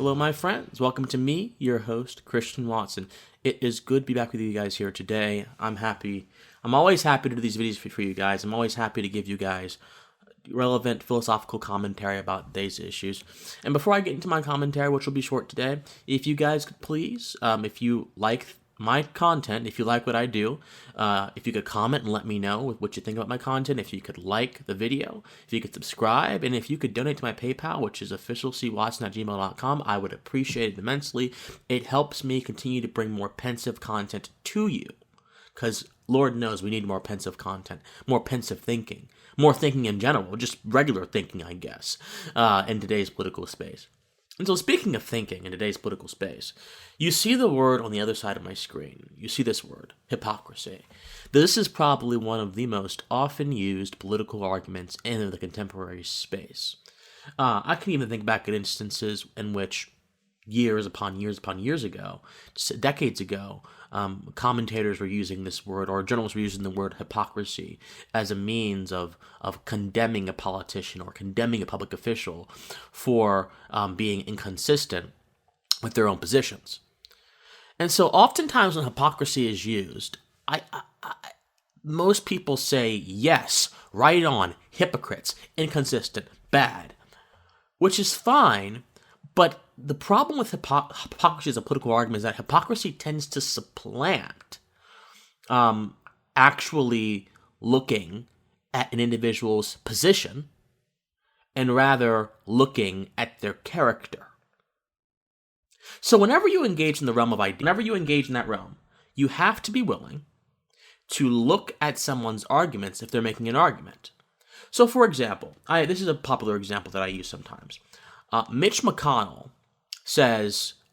Hello, my friends. Welcome to me, your host, Christian Watson. It is good to be back with you guys here today. I'm happy. I'm always happy to do these videos for you guys. I'm always happy to give you guys relevant philosophical commentary about today's issues. And before I get into my commentary, which will be short today, if you guys could please, if you like my content, if you like what I do, if you could comment and let me know what you think about my content, if you could like the video, if you could subscribe, and if you could donate to my PayPal, which is officialcwatson@gmail.com, I would appreciate it immensely. It helps me continue to bring more pensive content to you, because Lord knows we need more pensive content, more pensive thinking, more thinking in general, just regular thinking, I guess, in today's political space. And so speaking of thinking in today's political space, you see the word on the other side of my screen. You see this word, hypocrisy. This is probably one of the most often used political arguments in the contemporary space. I can even think back at instances in which years upon years ago, decades ago, commentators were using this word, or journalists were using the word hypocrisy as a means of condemning a politician or condemning a public official for being inconsistent with their own positions. And so oftentimes when hypocrisy is used, most people say, yes, right on, hypocrites, inconsistent, bad, which is fine. But the problem with hypocrisy as a political argument is that hypocrisy tends to supplant actually looking at an individual's position and rather looking at their character. So whenever you engage in the realm of ideas, whenever you engage in that realm, you have to be willing to look at someone's arguments if they're making an argument. So for example, this is a popular example that I use sometimes. Mitch McConnell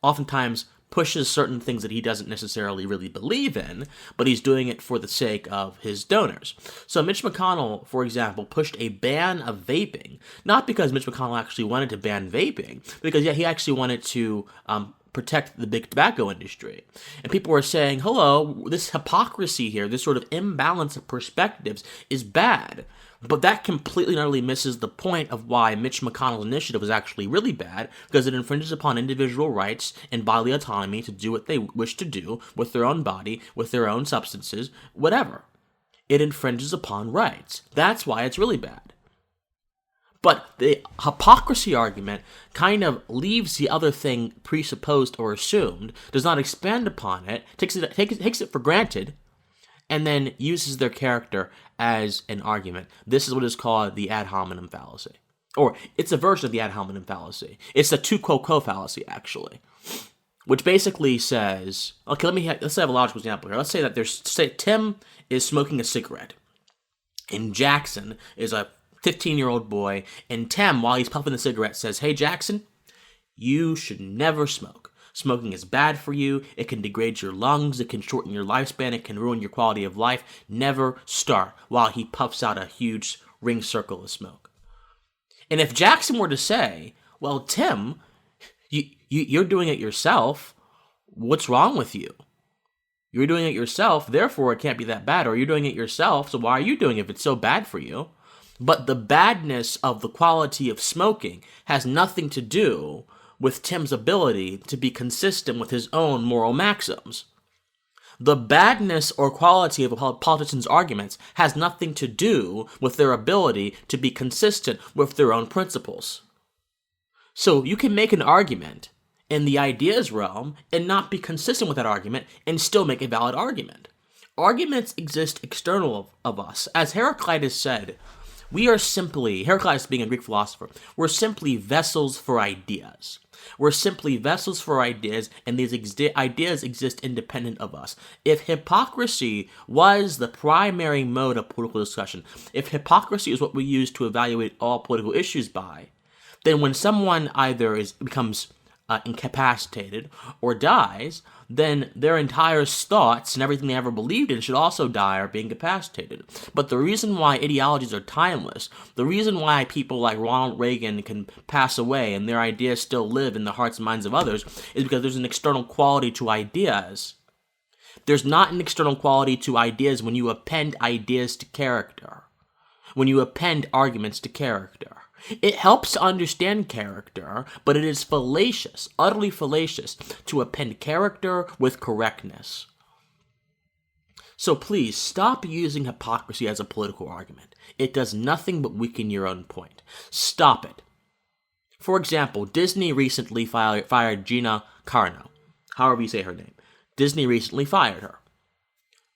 oftentimes pushes certain things that he doesn't necessarily really believe in, but he's doing it for the sake of his donors. So Mitch McConnell, for example, pushed a ban of vaping, not because Mitch McConnell actually wanted to ban vaping, because he actually wanted to protect the big tobacco industry. And people were saying, hello, this hypocrisy here, this sort of imbalance of perspectives is bad. But that completely and utterly misses the point of why Mitch McConnell's initiative was actually really bad, because it infringes upon individual rights and bodily autonomy to do what they wish to do with their own body, with their own substances, whatever. It infringes upon rights. That's why it's really bad. But the hypocrisy argument kind of leaves the other thing presupposed or assumed, does not expand upon it, takes it for granted, and then uses their character as an argument. This is what is called the ad hominem fallacy. Or it's a version of the ad hominem fallacy. It's the tu quoque fallacy, actually. Which basically says, okay, let's have a logical example here. Let's say that Tim is smoking a cigarette, and Jackson is a 15-year-old boy, and Tim, while he's puffing the cigarette, says, hey, Jackson, you should never smoke. Smoking is bad for you. It can degrade your lungs. It can shorten your lifespan. It can ruin your quality of life. Never start, while he puffs out a huge ring circle of smoke. And if Jackson were to say, well, Tim, you're doing it yourself. What's wrong with you? You're doing it yourself, therefore it can't be that bad. Or you're doing it yourself, so why are you doing it if it's so bad for you? But the badness of the quality of smoking has nothing to do with Tim's ability to be consistent with his own moral maxims. The badness or quality of a politician's arguments has nothing to do with their ability to be consistent with their own principles. So you can make an argument in the ideas realm and not be consistent with that argument and still make a valid argument. Arguments exist external of us. As Heraclitus said, Heraclitus being a Greek philosopher, we're simply vessels for ideas. We're simply vessels for ideas, and these ideas exist independent of us. If hypocrisy was the primary mode of political discussion, if hypocrisy is what we use to evaluate all political issues by, then when someone either becomes incapacitated or dies, then their entire thoughts and everything they ever believed in should also die or be incapacitated. But the reason why ideologies are timeless, the reason why people like Ronald Reagan can pass away and their ideas still live in the hearts and minds of others, is because there's an external quality to ideas. There's not an external quality to ideas when you append ideas to character, when you append arguments to character. It helps to understand character, but it is fallacious, utterly fallacious, to append character with correctness. So please, stop using hypocrisy as a political argument. It does nothing but weaken your own point. Stop it. For example, Disney recently fired Gina Carano, however you say her name. Disney recently fired her.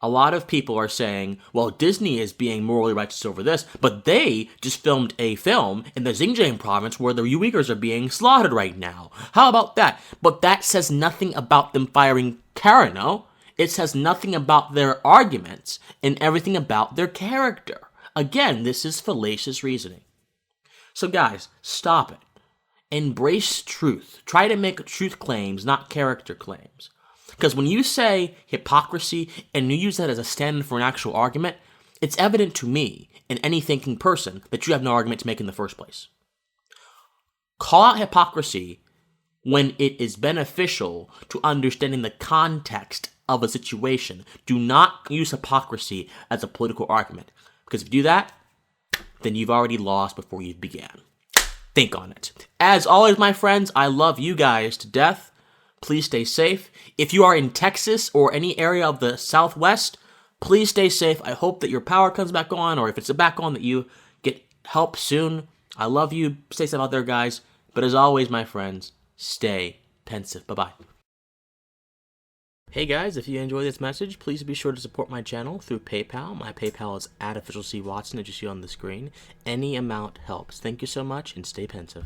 A lot of people are saying, well, Disney is being morally righteous over this, but they just filmed a film in the Xinjiang province where the Uyghurs are being slaughtered right now. How about that? But that says nothing about them firing Carano. It says nothing about their arguments and everything about their character. Again, this is fallacious reasoning. So guys, stop it. Embrace truth. Try to make truth claims, not character claims. Because when you say hypocrisy and you use that as a stand for an actual argument, it's evident to me and any thinking person that you have no argument to make in the first place. Call out hypocrisy when it is beneficial to understanding the context of a situation. Do not use hypocrisy as a political argument. Because if you do that, then you've already lost before you began. Think on it. As always, my friends, I love you guys to death. Please stay safe. If you are in Texas or any area of the Southwest, please stay safe. I hope that your power comes back on, or if it's back on, that you get help soon. I love you. Stay safe out there, guys. But as always, my friends, stay pensive. Bye-bye. Hey guys, if you enjoyed this message, please be sure to support my channel through PayPal. My PayPal is @officialcwatson, as you see on the screen. Any amount helps. Thank you so much, and stay pensive.